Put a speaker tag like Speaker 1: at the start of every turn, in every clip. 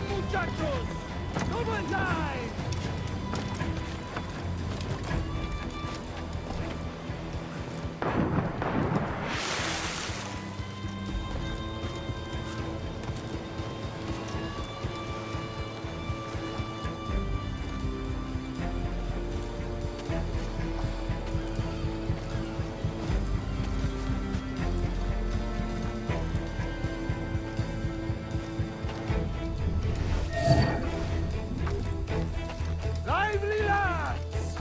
Speaker 1: Muchachos! Double time! Lively lads!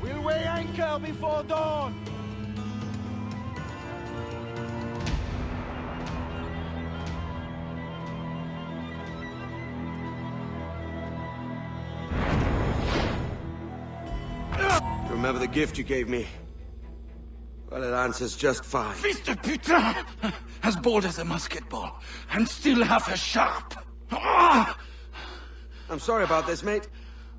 Speaker 1: We'll weigh anchor before dawn!
Speaker 2: Remember the gift you gave me? Well, it answers just fine.
Speaker 3: Fils de putain! As bold as a musket ball, and still half as sharp. Ah!
Speaker 2: I'm sorry about this, mate.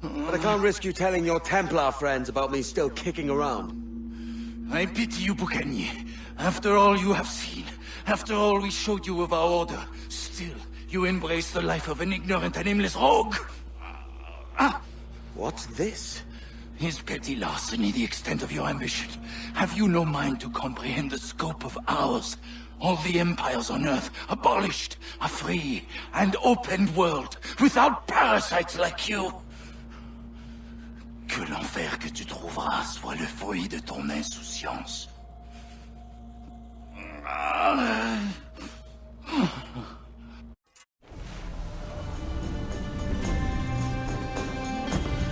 Speaker 2: But I can't risk you telling your Templar friends about me still kicking around.
Speaker 3: I pity you, Boucanier. After all you have seen, after all we showed you of our order, still you embrace the life of an ignorant and aimless rogue.
Speaker 2: What's this?
Speaker 3: Is petty larceny the extent of your ambition? Have you no mind to comprehend the scope of ours? All the empires on Earth abolished, a free and open world, without parasites like you. Que l'enfer que tu trouveras soit le fruit de ton insouciance.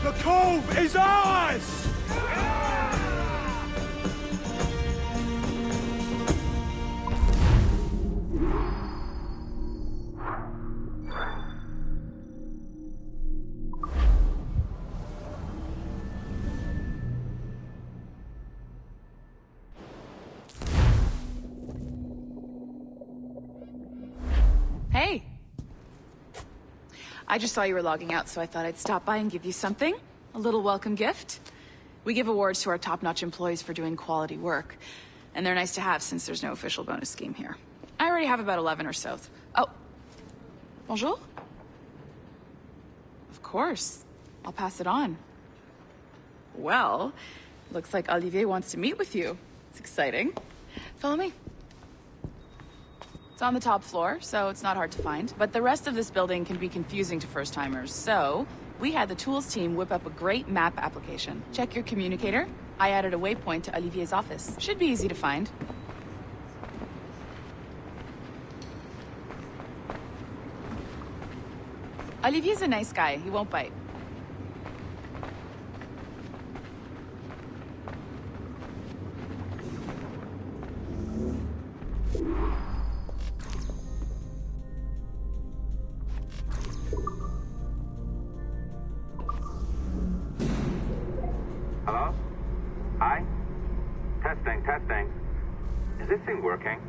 Speaker 1: The cove is ours!
Speaker 4: Hey! I just saw you were logging out, so I thought I'd stop by and give you something. A little welcome gift. We give awards to our top-notch employees for doing quality work. And they're nice to have since there's no official bonus scheme here. I already have about 11 or so. Oh. Bonjour? Of course. I'll pass it on. Well, looks like Olivier wants to meet with you. It's exciting. Follow me. It's on the top floor, so it's not hard to find. But the rest of this building can be confusing to first-timers, so we had the tools team whip up a great map application. Check your communicator. I added a waypoint to Olivier's office. Should be easy to find. Olivier's a nice guy. He won't bite.
Speaker 5: Hello? Hi? Testing. Is this thing working?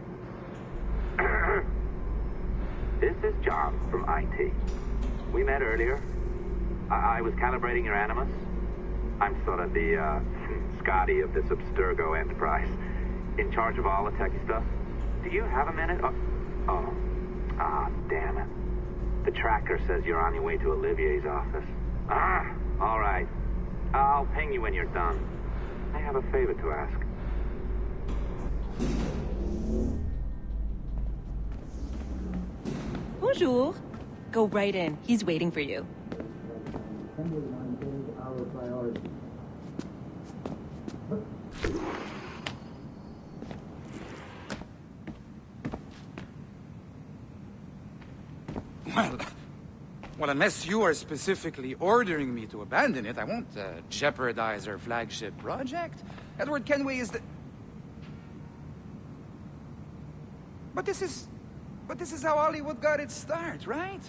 Speaker 5: This is John from IT. We met earlier. I was calibrating your Animus. I'm sort of the, Scotty of this Abstergo enterprise. In charge of all the techie stuff. Do you have a minute? Damn it. The tracker says you're on your way to Olivier's office. All right. I'll ping you when you're done. I have a favor to ask.
Speaker 6: Bonjour. Go right in. He's waiting for you.
Speaker 7: Well, unless you are specifically ordering me to abandon it, I won't jeopardize our flagship project. Edward Kenway is the... But this is how Hollywood got its start, right?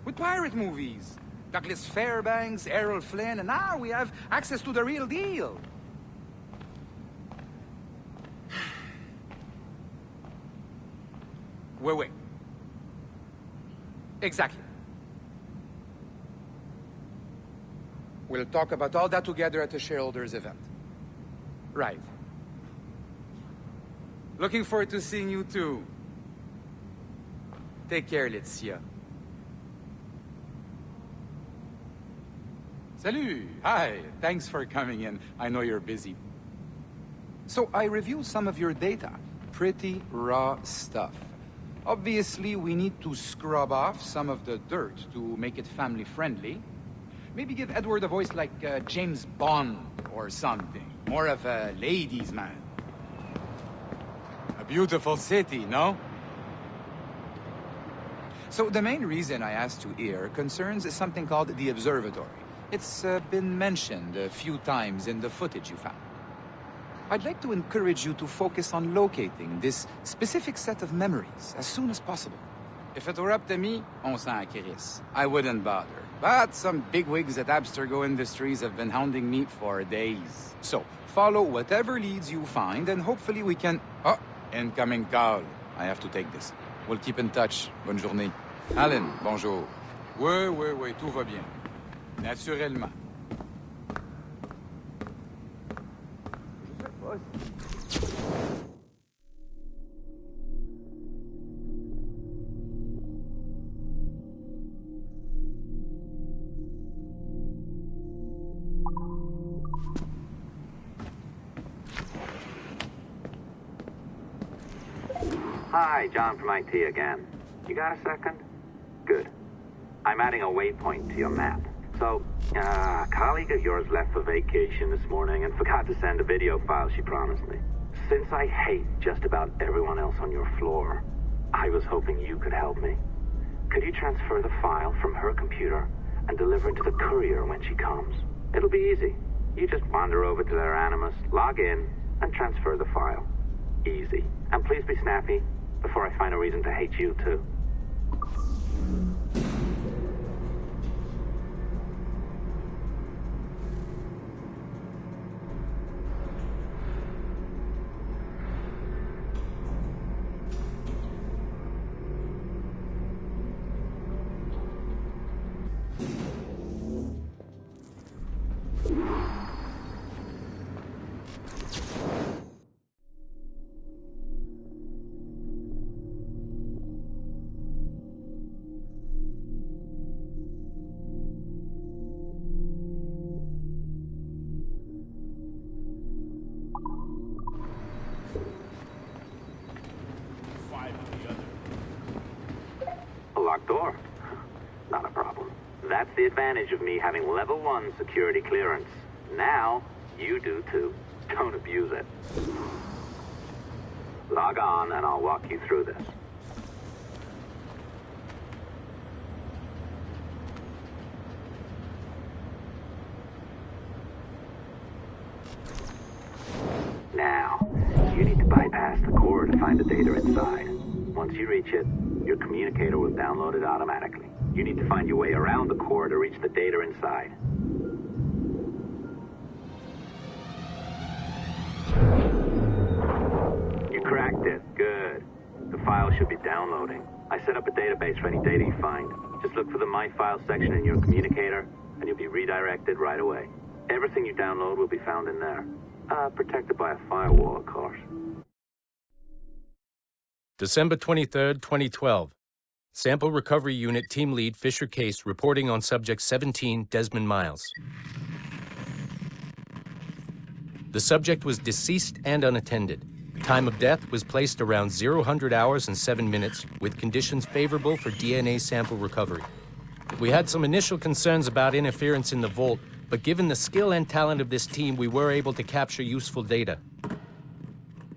Speaker 7: With pirate movies. Douglas Fairbanks, Errol Flynn, and now we have access to the real deal. Wait. Exactly. We'll talk about all that together at the shareholders event. Right. Looking forward to seeing you too. Take care, Laetitia. Salut! Hi! Thanks for coming in. I know you're busy. So I reviewed some of your data. Pretty raw stuff. Obviously, we need to scrub off some of the dirt to make it family-friendly. Maybe give Edward a voice like James Bond or something. More of a ladies' man. A beautiful city, no? So the main reason I asked you here concerns something called the Observatory. It's been mentioned a few times in the footage you found. I'd like to encourage you to focus on locating this specific set of memories as soon as possible. If it were up to me, on s'en crisse. I wouldn't bother. But some bigwigs at Abstergo Industries have been hounding me for days. So, follow whatever leads you find, and hopefully we can... Oh, incoming call. I have to take this. We'll keep in touch. Bonne journée. Alan, bonjour. Oui, tout va bien. Naturellement.
Speaker 5: Hi, John from IT again. You got a second? Good. I'm adding a waypoint to your map. So, a colleague of yours left for vacation this morning and forgot to send a video file she promised me. Since I hate just about everyone else on your floor, I was hoping you could help me. Could you transfer the file from her computer and deliver it to the courier when she comes? It'll be easy. You just wander over to their Animus, log in, and transfer the file. Easy. And please be snappy before I find a reason to hate you, too. Locked door? Not a problem. That's the advantage of me having level 1 security clearance. Now, you do too. Don't abuse it. Log on and I'll walk you through this. Now, you need to bypass the core to find the data inside. Once you reach it, your communicator will download it automatically. You need to find your way around the core to reach the data inside. You cracked it. Good. The file should be downloading. I set up a database for any data you find. Just look for the My Files section in your communicator, and you'll be redirected right away. Everything you download will be found in there. Protected by a firewall, of course.
Speaker 8: December 23, 2012. Sample Recovery Unit Team Lead Fisher Case reporting on Subject 17, Desmond Miles. The subject was deceased and unattended. Time of death was placed around 00 hours and 7 minutes, with conditions favorable for DNA sample recovery. We had some initial concerns about interference in the vault, but given the skill and talent of this team, we were able to capture useful data.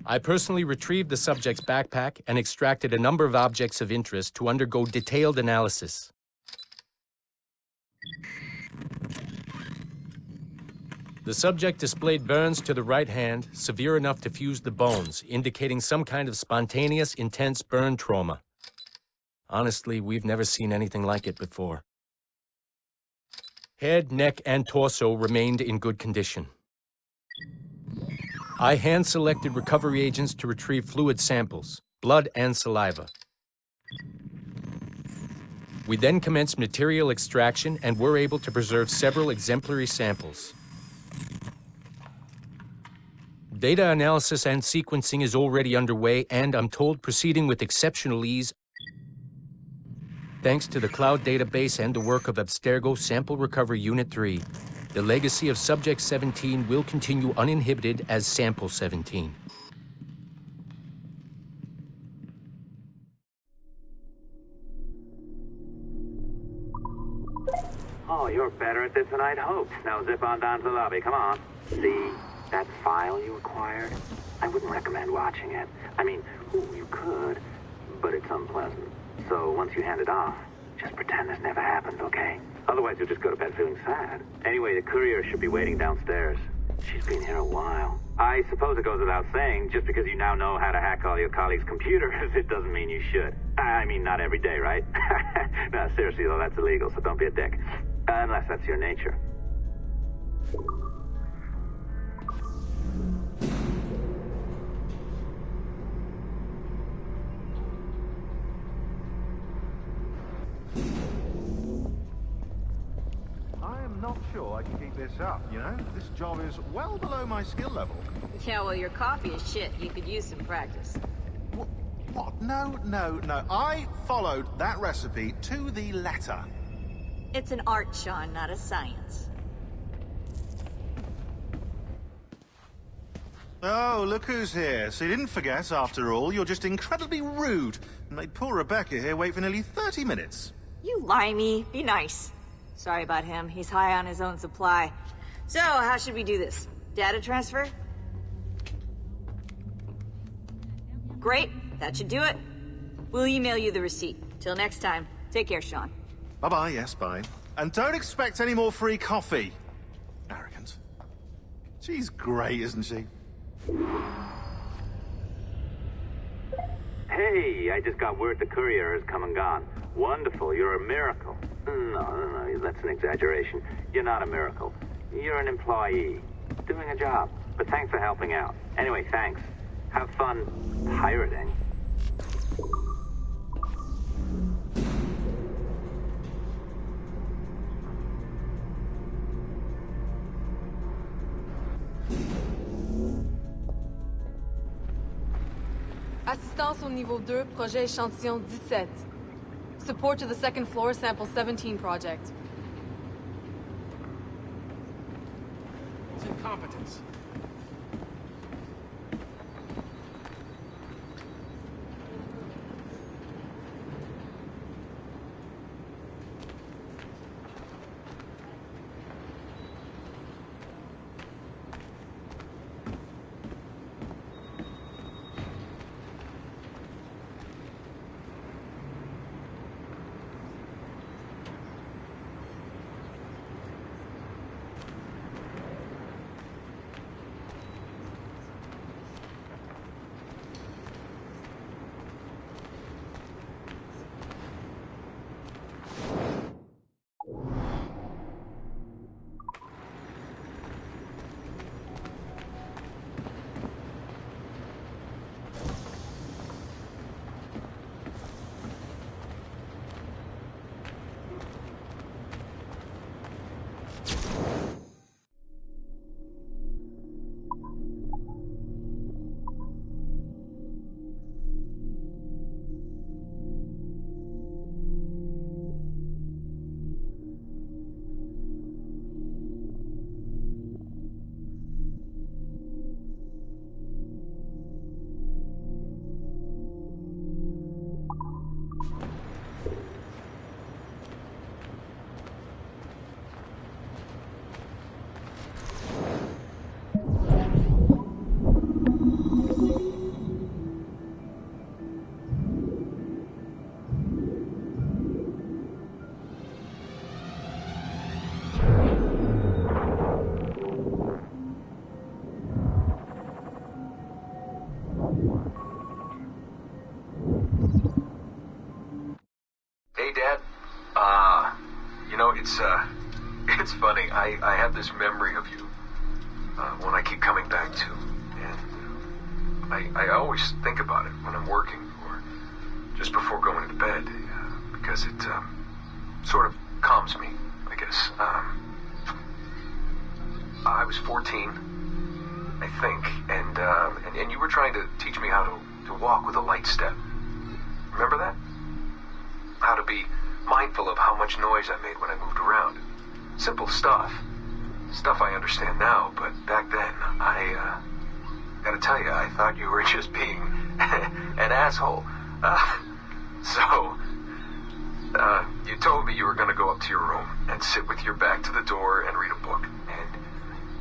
Speaker 8: I personally retrieved the subject's backpack and extracted a number of objects of interest to undergo detailed analysis. The subject displayed burns to the right hand, severe enough to fuse the bones, indicating some kind of spontaneous, intense burn trauma. Honestly, we've never seen anything like it before. Head, neck, and torso remained in good condition. I hand-selected recovery agents to retrieve fluid samples, blood and saliva. We then commenced material extraction and were able to preserve several exemplary samples. Data analysis and sequencing is already underway, and I'm told proceeding with exceptional ease. Thanks to the cloud database and the work of Abstergo Sample Recovery Unit 3, the legacy of Subject 17 will continue uninhibited as Sample 17.
Speaker 5: Oh, you're better at this than I'd hoped. Now zip on down to the lobby. Come on. See that file you acquired? I wouldn't recommend watching it. I mean, you could, but it's unpleasant. So once you hand it off, just pretend this never happened, okay? Otherwise, you'll just go to bed feeling sad. Anyway, the courier should be waiting downstairs. She's been here a while. I suppose it goes without saying, just because you now know how to hack all your colleagues' computers, it doesn't mean you should. I mean, not every day, right? No, seriously, though, that's illegal, so don't be a dick. Unless that's your nature.
Speaker 1: I'm not sure I can keep this up, you know? This job is well below my skill level.
Speaker 9: Yeah, well, your coffee is shit. You could use some practice.
Speaker 1: What? No. I followed that recipe to the letter.
Speaker 9: It's an art, Sean, not a science.
Speaker 1: Oh, look who's here. So you didn't forget, after all. You're just incredibly rude. And made poor Rebecca here wait for nearly 30 minutes.
Speaker 9: You limey. Be nice. Sorry about him. He's high on his own supply. So, how should we do this? Data transfer? Great. That should do it. We'll email you the receipt. Till next time. Take care, Sean.
Speaker 1: Bye-bye, yes, bye. And don't expect any more free coffee. Arrogant. She's great, isn't she?
Speaker 5: Hey, I just got word the courier has come and gone. Wonderful, you're a miracle. No, that's an exaggeration. You're not a miracle. You're an employee, doing a job. But thanks for helping out. Anyway, thanks. Have fun pirating.
Speaker 10: Assistance au niveau 2, projet échantillon 17. Support to the second floor, sample 17 project.
Speaker 1: It's incompetence.
Speaker 11: It's funny. I have this memory of you, one I keep coming back to. And I always think about it when I'm working or just before going to bed, because it, sort of calms me, I guess. I was 14, I think, and you were trying to teach me how to walk with a light step. Remember that? How to be mindful of how much noise I made when I moved around. Simple stuff. Stuff I understand now, but back then, I gotta tell you, I thought you were just being an asshole. You told me you were gonna go up to your room and sit with your back to the door and read a book. And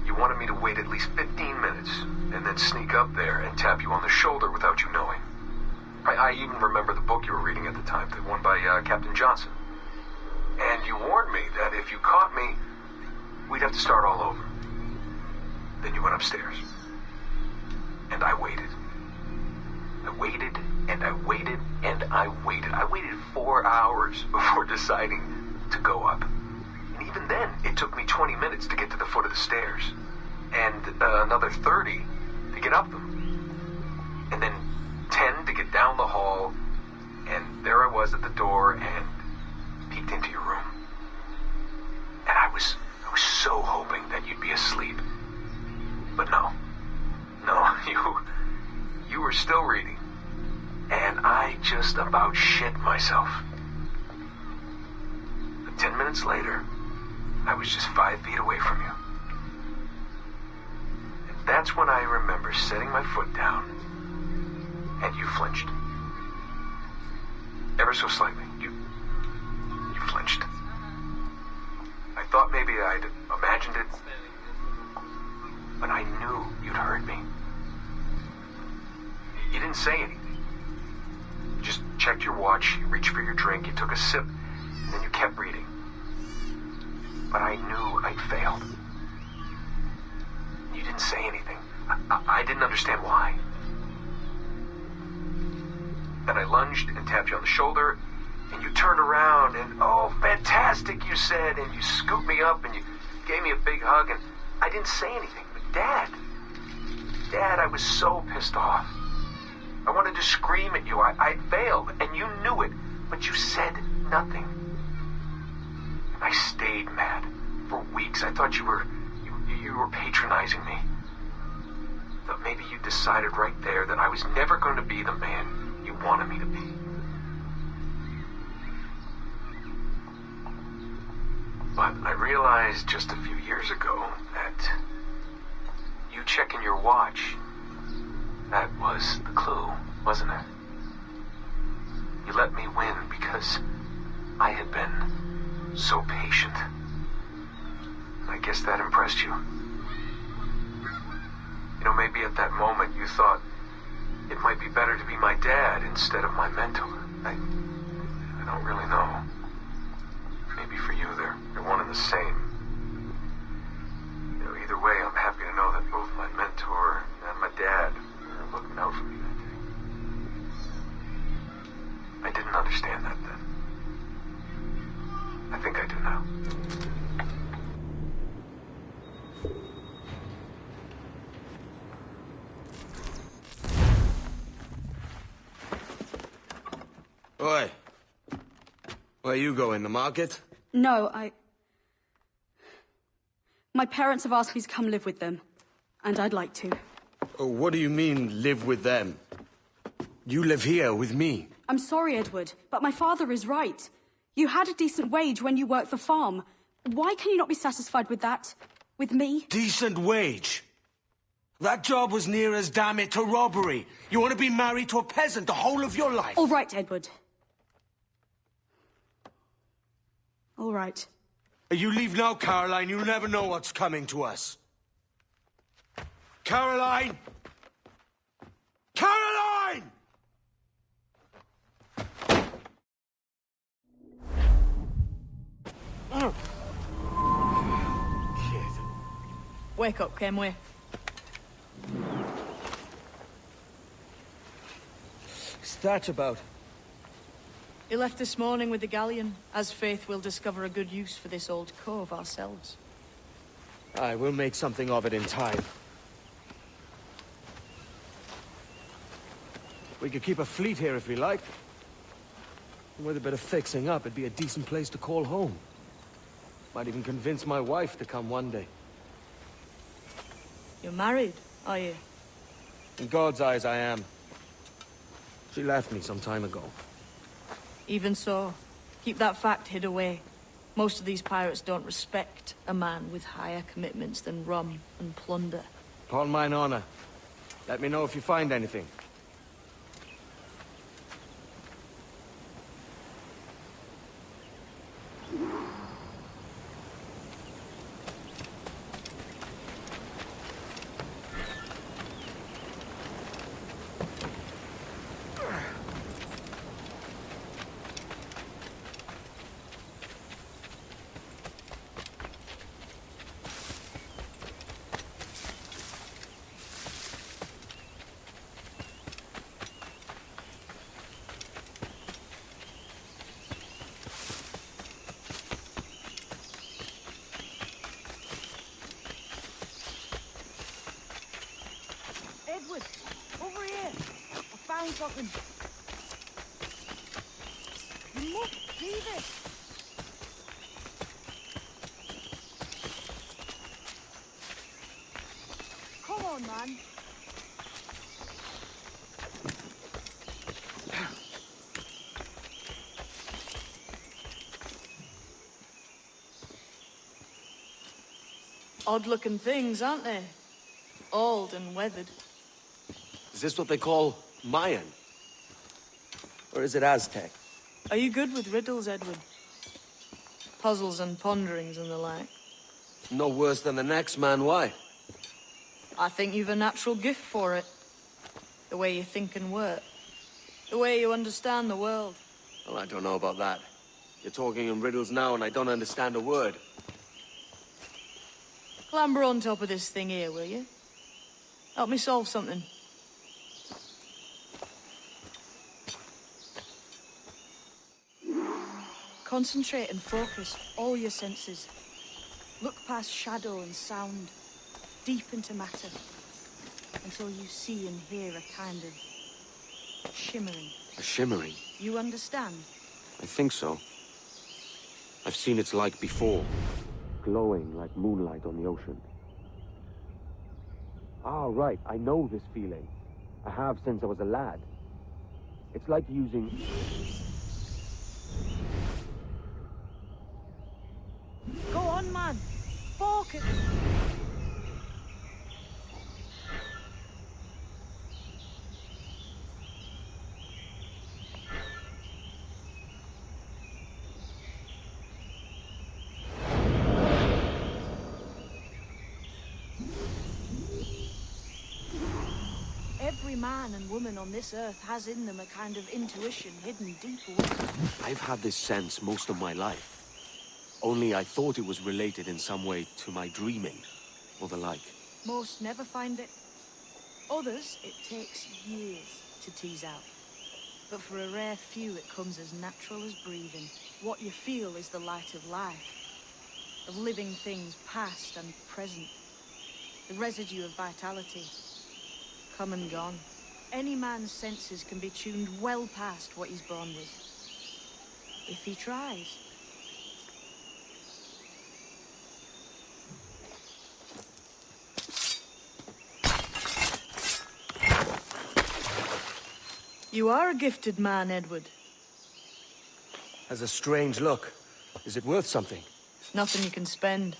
Speaker 11: you wanted me to wait at least 15 minutes and then sneak up there and tap you on the shoulder without you knowing. I even remember the book you were reading at the time, the one by Captain Johnson. And you warned me that if you caught me, we'd have to start all over. Then you went upstairs. And I waited. I waited, and I waited, and I waited. I waited 4 hours before deciding to go up. And even then, it took me 20 minutes to get to the foot of the stairs. And another 30 to get up them. And then 10 to get down the hall. And there I was at the door and peeked into your room. And I was so hoping that you'd be asleep. But no, you were still reading. And I just about shit myself. But 10 minutes later, I was just 5 feet away from you. And that's when I remember setting my foot down, and you flinched. Ever so slightly. You flinched. I thought maybe I'd imagined it, but I knew you'd heard me. You didn't say anything. You just checked your watch, you reached for your drink, you took a sip, and then you kept reading. But I knew I'd failed. You didn't say anything. I didn't understand why. Then I lunged and tapped you on the shoulder, and you turned around, and oh, fantastic, you said, and you scooped me up, and you gave me a big hug, and I didn't say anything. But Dad, I was so pissed off. I wanted to scream at you. I'd failed, and you knew it, but you said nothing. And I stayed mad for weeks. I thought you were patronizing me. But maybe you decided right there that I was never going to be the man you wanted me to be. But I realized just a few years ago that you checking your watch, that was the clue, wasn't it? You let me win because I had been so patient. I guess that impressed you. You know, maybe at that moment you thought it might be better to be my dad instead of my mentor. I don't really know. Maybe for you they're one and the same. You know, either way, I'm happy to know that both my mentor and my dad are looking out for me that day. I didn't understand that then. I think I do now.
Speaker 2: Oi. Where you going, the market?
Speaker 12: No, my parents have asked me to come live with them, and I'd like to.
Speaker 2: Oh, what do you mean, live with them? You live here with me.
Speaker 12: I'm sorry, Edward, but my father is right. You had a decent wage when you worked the farm. Why can you not be satisfied with that? With me?
Speaker 2: Decent wage? That job was near as, damn it, to robbery. You want to be married to a peasant the whole of your life?
Speaker 12: All right, Edward. All right.
Speaker 2: You leave now, Caroline. You never know what's coming to us. Caroline! Caroline!
Speaker 12: Kid.
Speaker 13: Wake up, Kenway.
Speaker 2: What's that about?
Speaker 13: He left this morning with the galleon, as faith will discover a good use for this old cove ourselves.
Speaker 2: I will make something of it in time. We could keep a fleet here if we liked. And with a bit of fixing up, it'd be a decent place to call home. Might even convince my wife to come one day.
Speaker 13: You're married, are you?
Speaker 2: In God's eyes, I am. She left me some time ago.
Speaker 13: Even so, keep that fact hid away. Most of these pirates don't respect a man with higher commitments than rum and plunder.
Speaker 2: Upon mine honor. Let me know if you find anything.
Speaker 12: Edward, over here. I found something. You must see this. Come on, man.
Speaker 13: Odd-looking things, aren't they? Old and weathered.
Speaker 2: Is this what they call Mayan? Or is it Aztec?
Speaker 13: Are you good with riddles, Edward? Puzzles and ponderings and the like?
Speaker 2: No worse than the next man, why?
Speaker 13: I think you've a natural gift for it. The way you think and work. The way you understand the world.
Speaker 2: Well, I don't know about that. You're talking in riddles now and I don't understand a word.
Speaker 13: Clamber on top of this thing here, will you? Help me solve something. Concentrate and focus all your senses. Look past shadow and sound, deep into matter, until you see and hear a kind of shimmering.
Speaker 2: A shimmering?
Speaker 13: You understand?
Speaker 2: I think so. I've seen its like before. Glowing like moonlight on the ocean. Ah, right. I know this feeling. I have since I was a lad. It's like using...
Speaker 12: Go on, man. Focus. Every man and woman on this earth has in them a kind of intuition hidden deep within.
Speaker 2: I've had this sense most of my life. Only I thought it was related in some way to my dreaming, or the like.
Speaker 12: Most never find it. Others, it takes years to tease out. But for a rare few, it comes as natural as breathing. What you feel is the light of life, of living things past and present. The residue of vitality, come and gone. Any man's senses can be tuned well past what he's born with, if he tries.
Speaker 13: You are a gifted man, Edward.
Speaker 2: Has a strange look. Is it worth something?
Speaker 13: Nothing you can spend.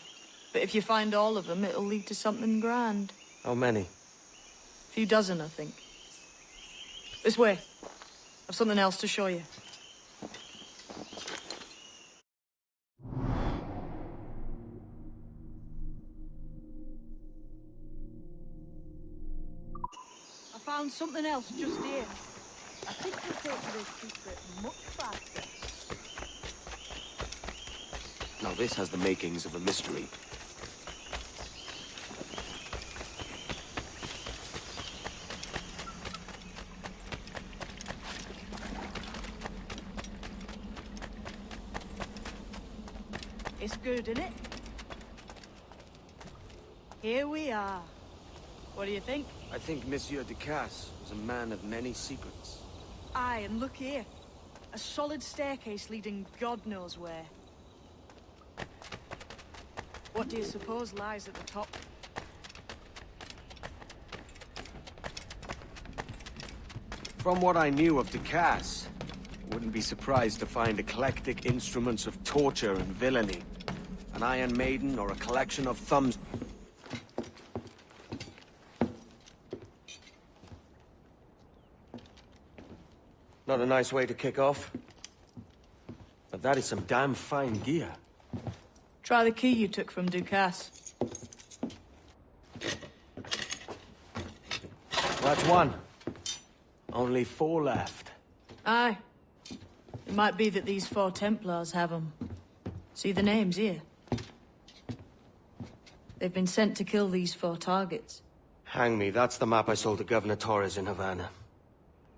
Speaker 13: But if you find all of them, it'll lead to something grand.
Speaker 2: How many?
Speaker 13: A few dozen, I think. This way. I've something else to show you.
Speaker 12: I found something else just here. I think we'll take to this secret much faster.
Speaker 2: Now this has the makings of a mystery.
Speaker 12: It's good, isn't it? Here we are. What do you think?
Speaker 2: I think Monsieur Ducasse was a man of many secrets.
Speaker 12: Aye, and look here. A solid staircase leading God knows where. What do you suppose lies at the top?
Speaker 2: From what I knew of Ducasse, I wouldn't be surprised to find eclectic instruments of torture and villainy. An Iron Maiden or a collection of thumbs. Not a nice way to kick off. But that is some damn fine gear.
Speaker 12: Try the key you took from Ducasse.
Speaker 2: That's one. Only 4 left.
Speaker 12: Aye. It might be that these 4 Templars have them. See the names here? They've been sent to kill these 4 targets.
Speaker 2: Hang me, that's the map I sold to Governor Torres in Havana.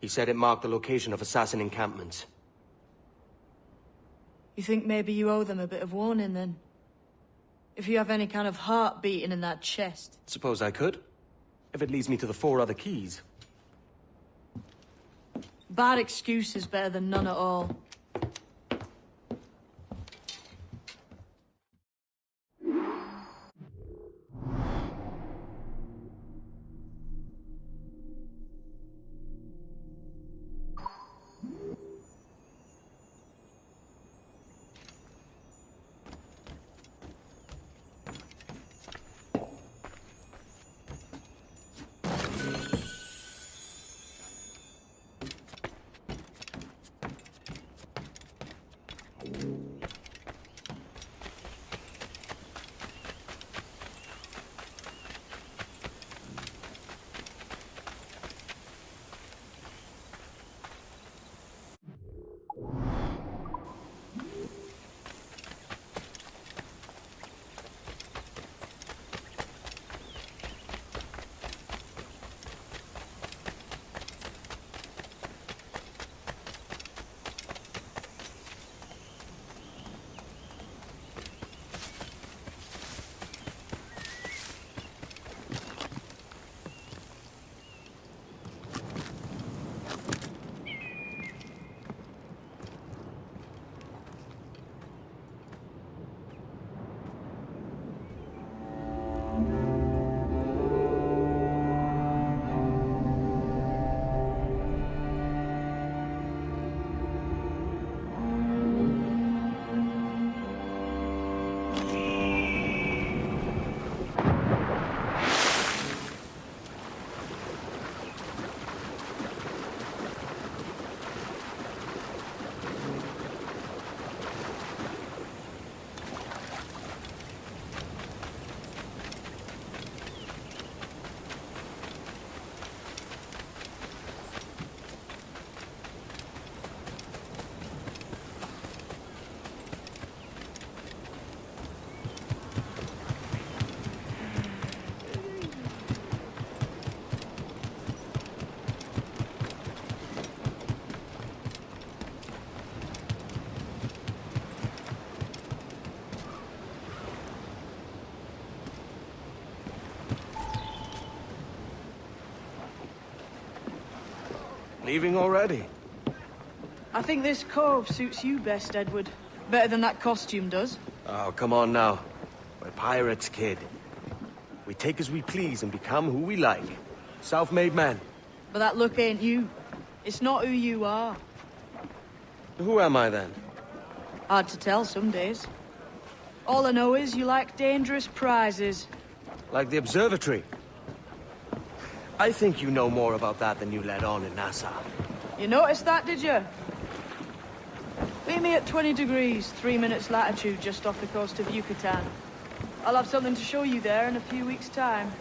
Speaker 2: He said it marked the location of assassin encampments.
Speaker 12: You think maybe you owe them a bit of warning, then? If you have any kind of heart beating in that chest.
Speaker 2: Suppose I could. If it leads me to the 4 other keys.
Speaker 12: Bad excuse is better than none at all.
Speaker 2: Leaving already?
Speaker 12: I think this cove suits you best, Edward. Better than that costume does.
Speaker 2: Oh, come on now. We're pirates, kid. We take as we please and become who we like. Self-made men.
Speaker 12: But that look ain't you. It's not who you are.
Speaker 2: Who am I, then?
Speaker 12: Hard to tell some days. All I know is you like dangerous prizes.
Speaker 2: Like the observatory. I think you know more about that than you let on in Nassau.
Speaker 12: You noticed that, did you? Meet me at 20 degrees, 3 minutes latitude, just off the coast of Yucatan. I'll have something to show you there in a few weeks' time.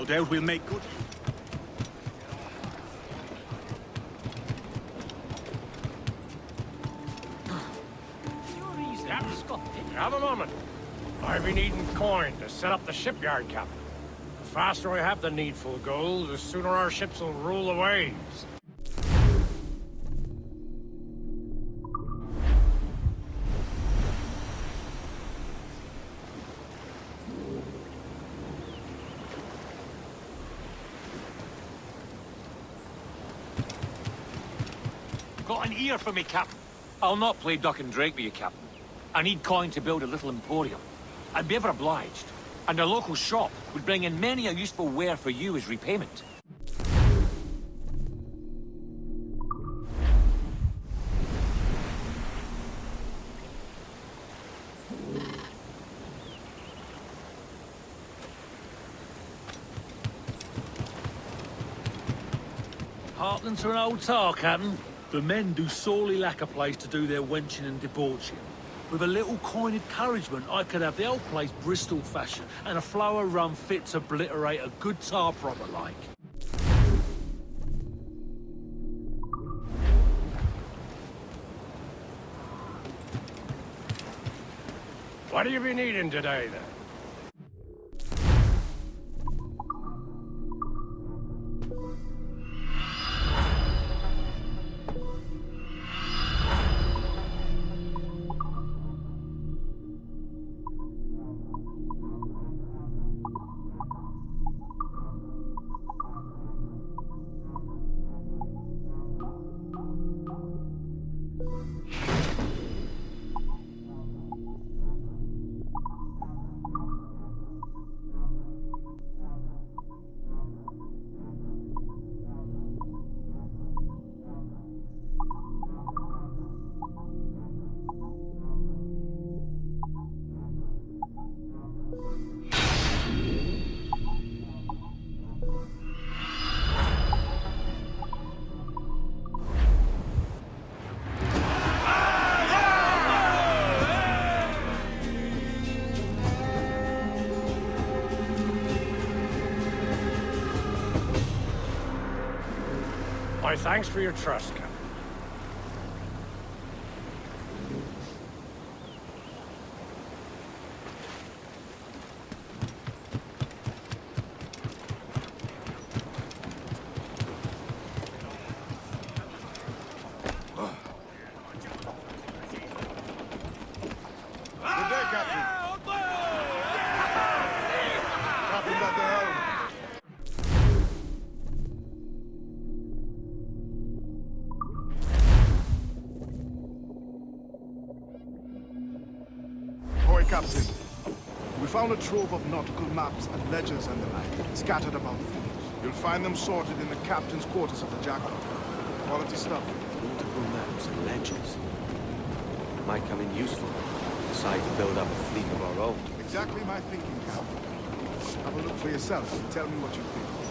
Speaker 14: doubt we'll make good.
Speaker 15: Have a moment. I've been needing coin to set up the shipyard, Captain. The faster I have the needful gold, the sooner our ships will rule the waves.
Speaker 16: Got an ear for me, Captain. I'll not play duck and drake with you, Captain. I need coin to build a little emporium. I'd be ever obliged. And a local shop would bring in many a useful ware for you as repayment.
Speaker 15: Hearkening to an old tar, Captain. The men do sorely lack a place to do their wenching and debauching. With a little coin encouragement, I could have the old place Bristol fashion, and a flow of rum fit to obliterate a good tar proper like. What do you be needing today, then? My thanks for your trust, Captain.
Speaker 17: Good day, Captain. Captain's at the helm. Captain, we found a trove of nautical maps and ledgers and the like, scattered about the village. You'll find them sorted in the captain's quarters of the Jackal. Quality stuff.
Speaker 2: Multiple maps and ledgers. Might come in useful. Decide to build up a fleet of our own.
Speaker 17: Exactly my thinking, Captain. Have a look for yourself and tell me what you think.